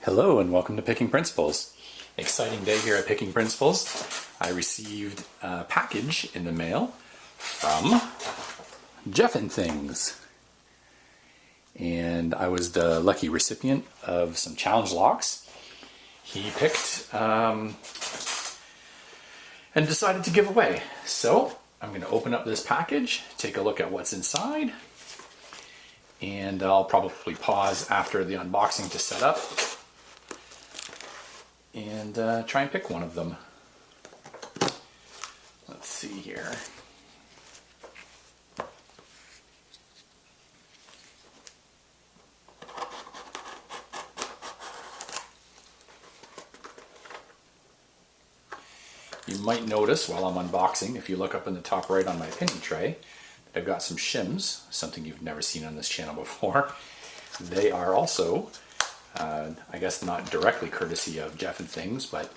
Hello and welcome to Picking Principles. Exciting day here at Picking Principles. I received a package in the mail from Jeff and Things. And I was the lucky recipient of some challenge locks. He picked and decided to give away. So I'm going to open up this package, take a look at what's inside, and I'll probably pause after the unboxing to set up and try and pick one of them. Let's see here. You might notice while I'm unboxing, if you look up in the top right on my pinning tray, that I've got some shims, something you've never seen on this channel before. They are also I guess not directly courtesy of Jeff and Things, but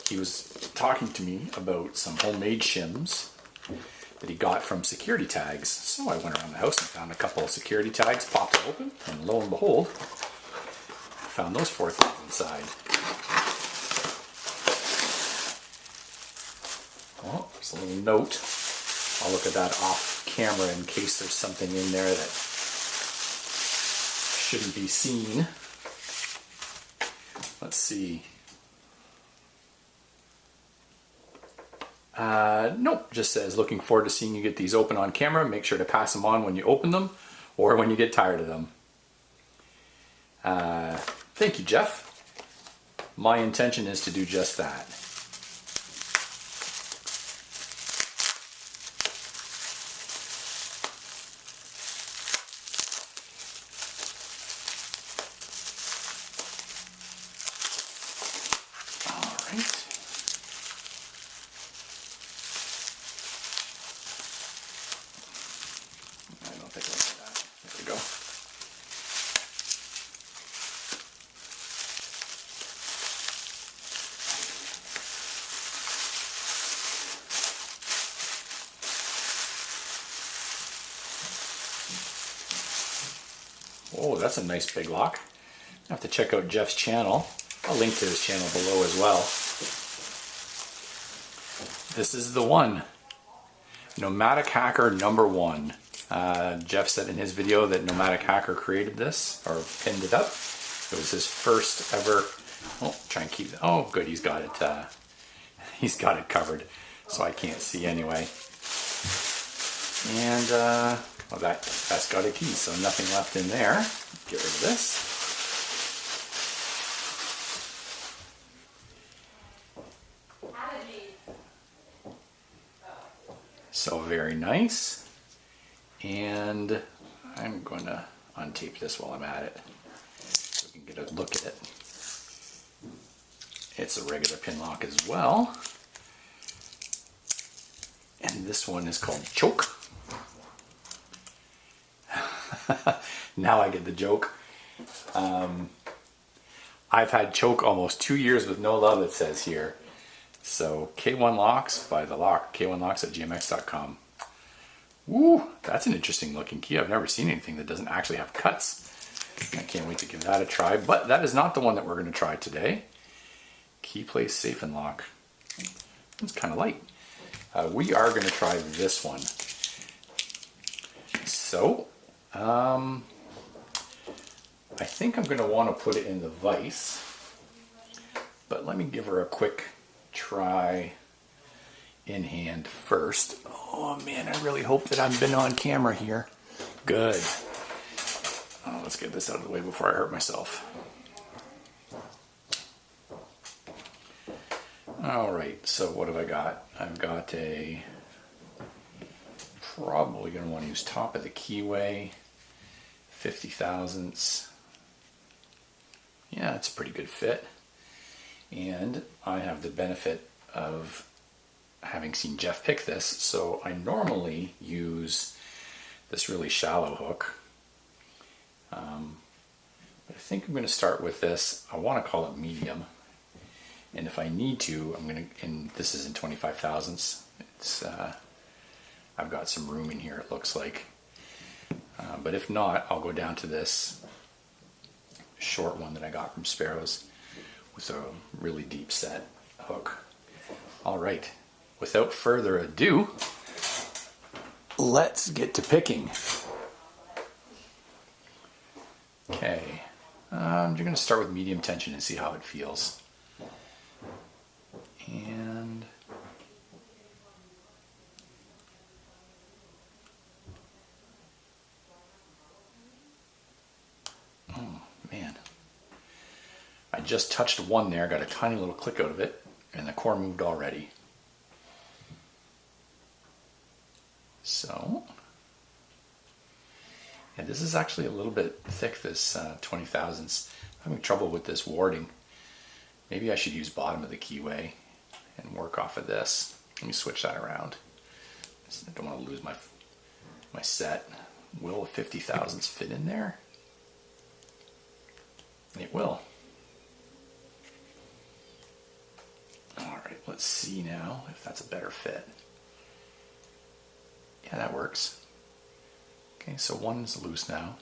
he was talking to me about some homemade shims that he got from security tags. So I went around the house and found a couple of security tags, popped it open, and lo and behold, I found those four things inside. Oh, there's a little note. I'll look at that off camera in case there's something in there that shouldn't be seen. Let's see. Nope, just says looking forward to seeing you get these open on camera. Make sure to pass them on when you open them or when you get tired of them. Thank you, Jeff. My intention is to do just that. Oh, that's a nice big lock. I have to check out Jeff's channel. I'll link to his channel below as well. This is the one. Nomadic Hacker #1. Jeff said in his video that Nomadic Hacker created this, or pinned it up. It was his first ever. Oh, try and keep it. Oh, good, he's got it. He's got it covered, so I can't see anyway. And well, that's got a key, so nothing left in there. Get rid of this. So very nice. And I'm going to untape this while I'm at it so we can get a look at it. It's a regular pin lock as well. And this one is called Choke. Now I get the joke. I've had Choke almost 2 years with no love, it says here. So K1 Locks by The Lock, K1Locks at gmx.com. Woo, that's an interesting looking key. I've never seen anything that doesn't actually have cuts. I can't wait to give that a try, but that is not the one that we're going to try today. Key Place Safe and Lock. It's kind of light. We are going to try this one. So, I think I'm going to want to put it in the vise, but let me give her a quick try in hand first. Oh man, I really hope that I've been on camera here. Good. Oh, let's get this out of the way before I hurt myself. Alright, so what have I got? I've got a, probably going to want to use top of the keyway, 50 thousandths. Yeah, it's a pretty good fit. And I have the benefit of having seen Jeff pick this, so I normally use this really shallow hook. But I think I'm going to start with this. I want to call it medium. And if I need to, I'm going to, and this is in 25 thousandths. It's, I've got some room in here, it looks like. But if not, I'll go down to this short one that I got from Sparrows with a really deep set hook. All right, without further ado, let's get to picking. Okay, you're going to start with medium tension and see how it feels. And oh man, I just touched one there, got a tiny little click out of it, and the core moved already. So, yeah, this is actually a little bit thick, this 20 thousandths. I'm having trouble with this warding. Maybe I should use bottom of the keyway and work off of this. Let me switch that around. I don't want to lose my set. Will a 50 thousandths fit in there? It will. Alright, let's see now if that's a better fit. Yeah, that works. Okay, so one's loose now.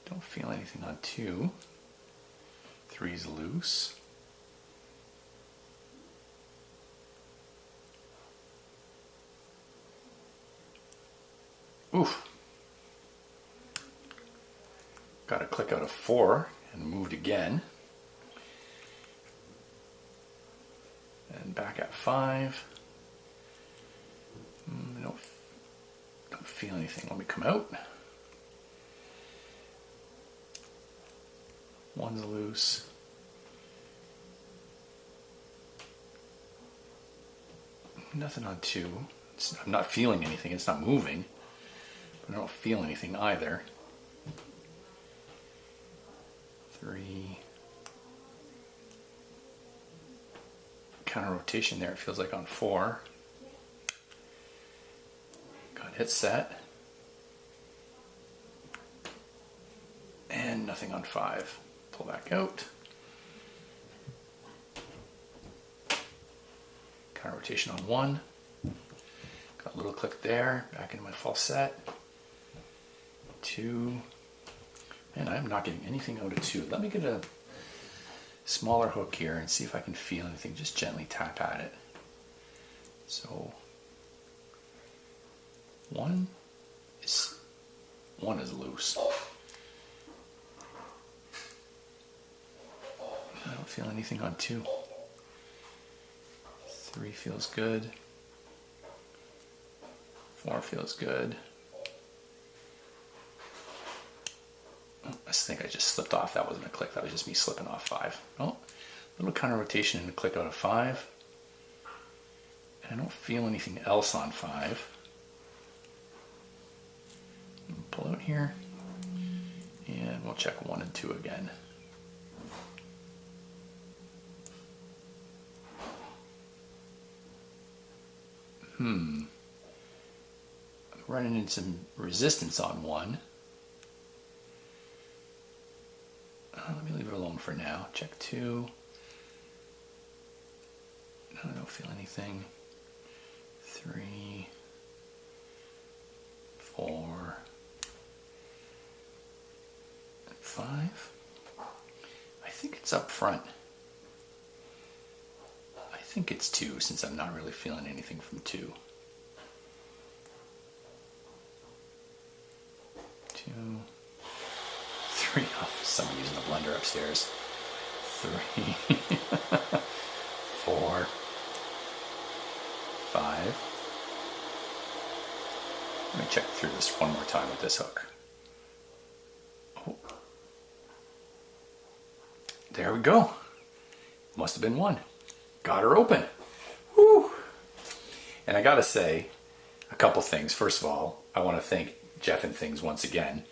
Don't feel anything on two. Three's loose. Oof. Got a click out of four and moved again. And back at five. I don't feel anything. Let me come out. One's loose. Nothing on two. I'm not feeling anything. It's not moving. But I don't feel anything either. Three. Counter rotation there, it feels like on four. Got hit set. And nothing on five. Pull back out. Counter rotation on one. Got a little click there, back into my false set. Two. And I'm not getting anything out of two. Let me get a smaller hook here and see if I can feel anything. Just gently tap at it. So one is loose. I don't feel anything on two. Three feels good. Four feels good. I think I just slipped off. That wasn't a click. That was just me slipping off five. Oh, little counter rotation and a click out of five. And I don't feel anything else on five. Pull out here. And we'll check one and two again. I'm running into some resistance on one. Let me leave it alone for now. Check two. No, I don't feel anything. Three. Four. And five. I think it's up front. I think it's two, since I'm not really feeling anything from two. Two. Three. Oh, somebody using a blender upstairs. Three. Four. Five. Let me check through this one more time with this hook. Oh. There we go. Must have been one. Got her open. Woo! And I gotta say a couple things. First of all, I want to thank Jeff and Things once again.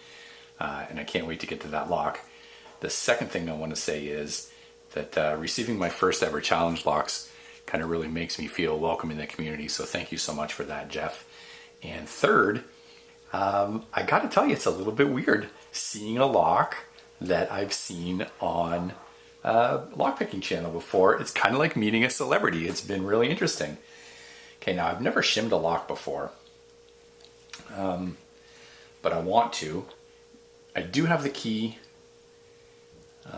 And I can't wait to get to that lock. The second thing I want to say is that receiving my first ever challenge locks kind of really makes me feel welcome in the community. So thank you so much for that, Jeff. And third, I got to tell you, it's a little bit weird seeing a lock that I've seen on a lockpicking channel before. It's kind of like meeting a celebrity. It's been really interesting. Okay, now I've never shimmed a lock before. but I want to. I do have the key, but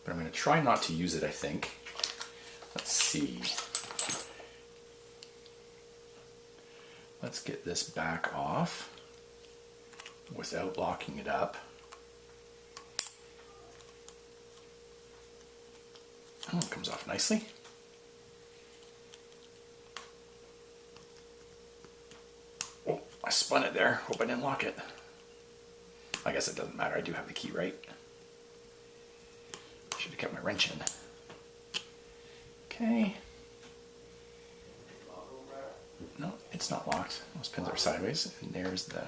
I'm going to try not to use it, I think. Let's see. Let's get this back off without locking it up. Oh, it comes off nicely. Oh, I spun it there. Hope I didn't lock it. I guess it doesn't matter. I do have the key, right? Should have kept my wrench in. Okay. No, it's not locked. Those pins are sideways. And there's the...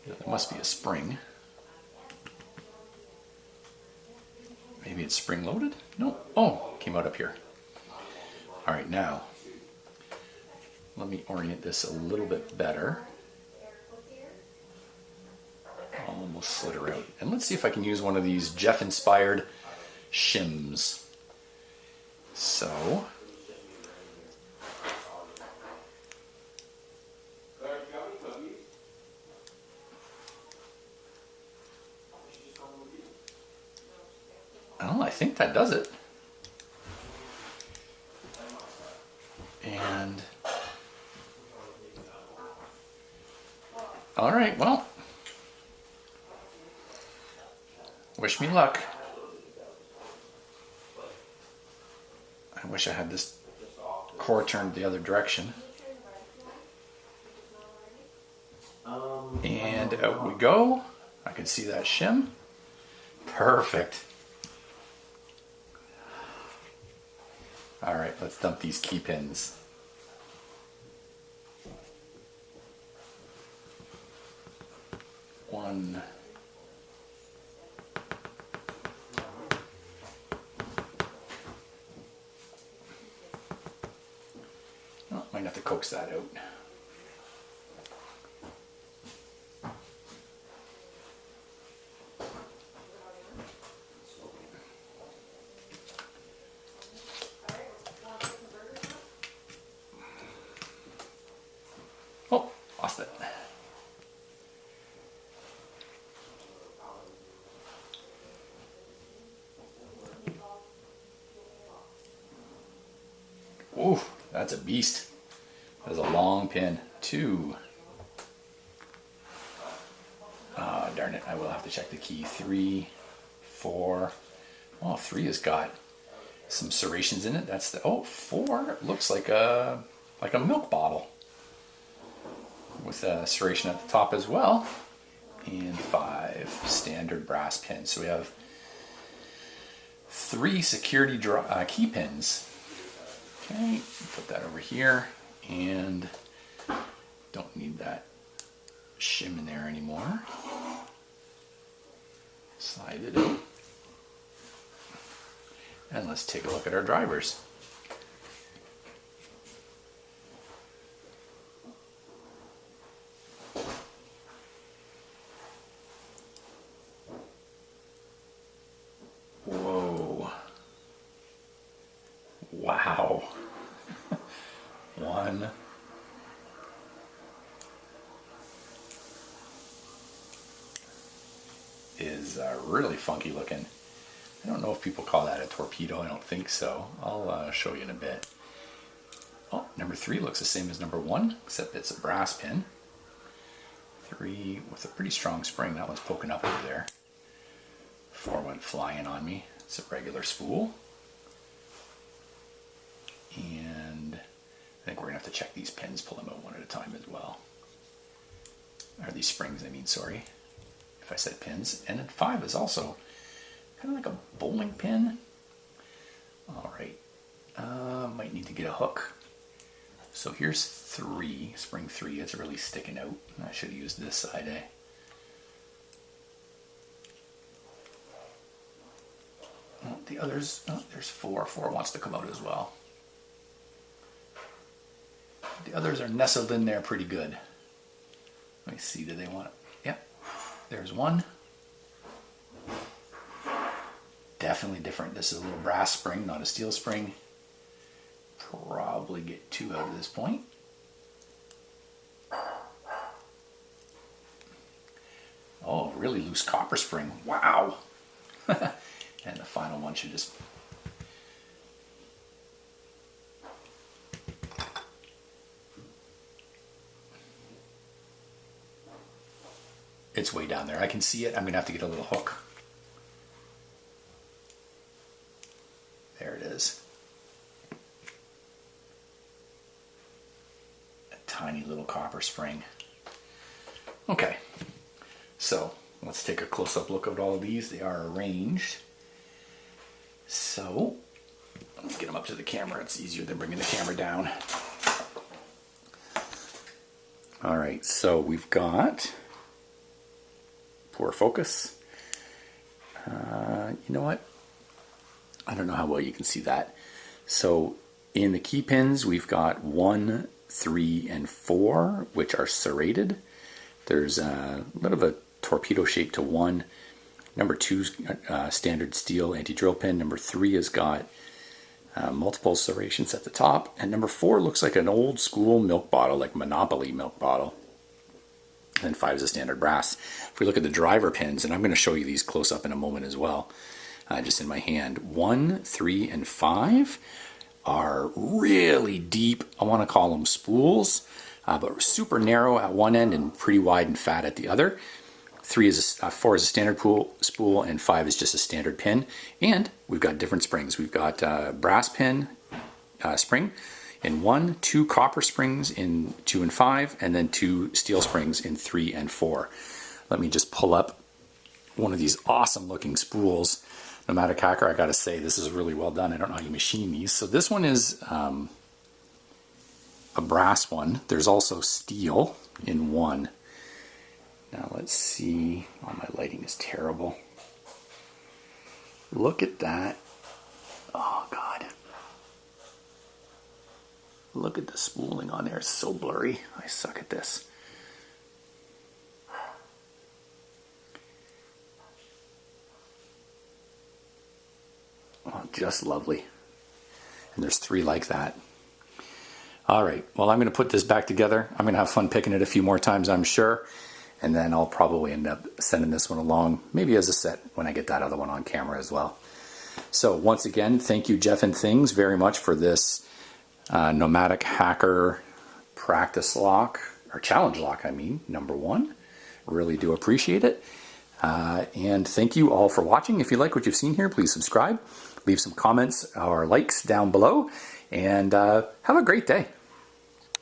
There must be a spring. Maybe it's spring loaded? No. Oh, came out up here. All right, now let me orient this a little bit better. Almost slid her out. And let's see if I can use one of these Jeff-inspired shims. So, well, I think that does it. And all right, well, wish me luck. I wish I had this core turned the other direction. And out we go. I can see that shim. Perfect. All right, let's dump these key pins. One. Oh, might have to coax that out. Oh, lost it. Ooh, that's a beast. That's a long pin. 2. Ah, darn it. I will have to check the key. 3, 4. Oh, 3 has got some serrations in it. That's the... Oh, 4 looks like a milk bottle with a serration at the top as well. And 5 standard brass pins. So we have 3 security key pins. Okay, put that over here, and don't need that shim in there anymore. Slide it out. And let's take a look at our drivers. Whoa. Wow. One. Is really funky looking. I don't know if people call that a torpedo. I don't think so. I'll show you in a bit. Oh, number 3 looks the same as number 1, except it's a brass pin. 3 with a pretty strong spring. That one's poking up over there. 4 went flying on me. It's a regular spool. And I think we're going to have to check these pins, pull them out one at a time as well. Or these springs, I mean, sorry. If I said pins. And then 5 is also kind of like a bowling pin. Alright. Might need to get a hook. So here's 3, spring 3. It's really sticking out. I should have used this side, eh? Oh, the others, oh, there's 4. 4 wants to come out as well. The others are nestled in there pretty good. Let me see, do they want it? Yep, there's 1. Definitely different. This is a little brass spring, not a steel spring. Probably get 2 out of this point. really loose copper spring. Wow. And the final one should just... It's way down there. I can see it. I'm going to have to get a little hook. There it is. A tiny little copper spring. Okay, so let's take a close-up look at all of these. They are arranged. So let's get them up to the camera. It's easier than bringing the camera down. All right, so we've got... Poor focus. You know what? I don't know how well you can see that. So in the key pins, we've got 1, 3, and 4, which are serrated. There's a little of a torpedo shape to 1. Number 2's standard steel anti-drill pin. Number 3 has got multiple serrations at the top. And number 4 looks like an old school milk bottle, like Monopoly milk bottle. And 5 is a standard brass. If we look at the driver pins, and I'm going to show you these close up in a moment as well, just in my hand, 1, 3, and 5 are really deep. I want to call them spools, but super narrow at one end and pretty wide and fat at the other. 4 is a standard spool, and 5 is just a standard pin. And we've got different springs. We've got brass pin spring in 1, 2 copper springs in 2 and 5, and then 2 steel springs in 3 and 4. Let me just pull up one of these awesome looking spools. Nomadic Hacker, I gotta say, this is really well done. I don't know how you machine these. So this one is a brass one. There's also steel in 1. Now let's see. Oh, my lighting is terrible. Look at that. Oh God. Look at the spooling on there. It's so blurry. I suck at this. Oh, just lovely. And there's 3 like that. All right. Well, I'm going to put this back together. I'm going to have fun picking it a few more times, I'm sure. And then I'll probably end up sending this one along, maybe as a set when I get that other one on camera as well. So once again, thank you, Jeff and Things, very much for this Nomadic Hacker practice lock, or challenge lock, I mean, number 1. Really do appreciate it. And thank you all for watching. If you like what you've seen here, please subscribe, leave some comments or likes down below, and have a great day.